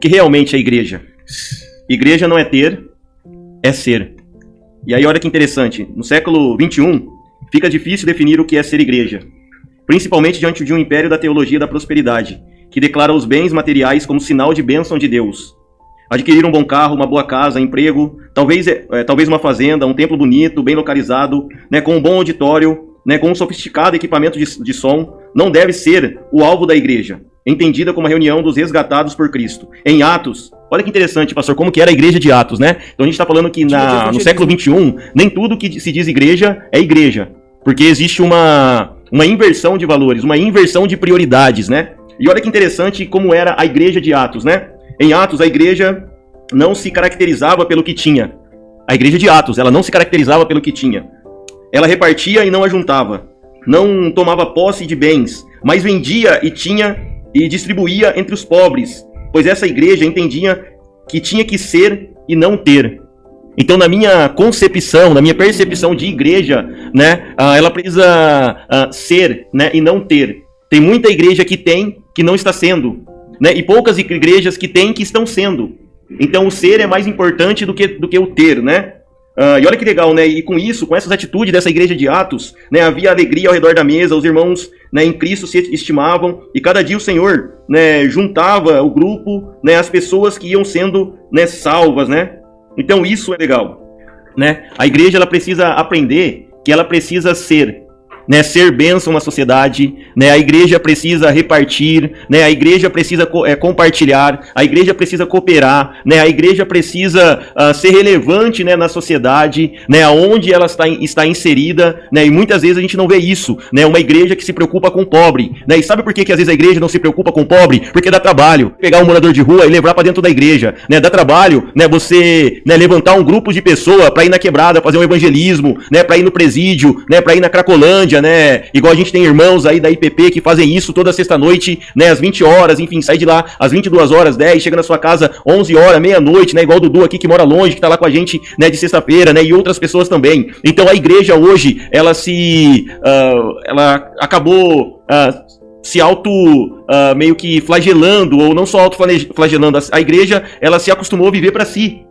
que realmente é igreja? Igreja não é ter, é ser. E aí olha que interessante, no século XXI, fica difícil definir o que é ser igreja, principalmente diante de um império da teologia da prosperidade, que declara os bens materiais como sinal de bênção de Deus. Adquirir um bom carro, uma boa casa, emprego, talvez uma fazenda, um templo bonito, bem localizado, né, com um bom auditório, né, com um sofisticado equipamento de som, não deve ser o alvo da igreja, entendida como a reunião dos resgatados por Cristo. Em Atos, olha que interessante, pastor, como que era a igreja de Atos, né? Então a gente está falando que no século XXI, nem tudo que se diz igreja é igreja, porque existe uma inversão de valores, uma inversão de prioridades, né? E olha que interessante como era a igreja de Atos, né? Em Atos, a igreja não se caracterizava pelo que tinha. A igreja de Atos, ela não se caracterizava pelo que tinha. Ela repartia e não ajuntava. Não tomava posse de bens, mas vendia e tinha e distribuía entre os pobres, pois essa igreja entendia que tinha que ser e não ter. Então, na minha concepção, na minha percepção de igreja, né, ela precisa ser, né, e não ter. Tem muita igreja que tem, que não está sendo, né, e poucas igrejas que têm, que estão sendo. Então, o ser é mais importante do que o ter, né? E olha que legal, né? E com isso, com essas atitudes dessa igreja de Atos, né, havia alegria ao redor da mesa, os irmãos, né, em Cristo se estimavam, e cada dia o Senhor, né, juntava o grupo, né, as pessoas que iam sendo, né, salvas, né? Então isso é legal, né? A igreja, ela precisa aprender que ela precisa ser, né, ser bênção na sociedade, né? A igreja precisa repartir, né? A igreja precisa compartilhar, a igreja precisa cooperar, né? A igreja precisa ser relevante, né, na sociedade, né, onde ela está inserida, né? E muitas vezes a gente não vê isso, né? Uma igreja que se preocupa com o pobre, né? E sabe por que às vezes a igreja não se preocupa com o pobre? Porque dá trabalho pegar um morador de rua e levar para dentro da igreja, né? Dá trabalho, né, você, né, levantar um grupo de pessoas para ir na quebrada, fazer um evangelismo, né, para ir no presídio, né, para ir na Cracolândia, né? Igual a gente tem irmãos aí da IPP que fazem isso toda sexta-noite, né, às 20 horas, enfim, sai de lá às 22 horas, 10, chega na sua casa 11 horas, meia-noite, né, igual o Dudu aqui que mora longe, que tá lá com a gente, né, de sexta-feira, né, e outras pessoas também. Então a igreja hoje, ela acabou se meio que flagelando, ou não só auto-flagelando, a igreja, ela se acostumou a viver para si.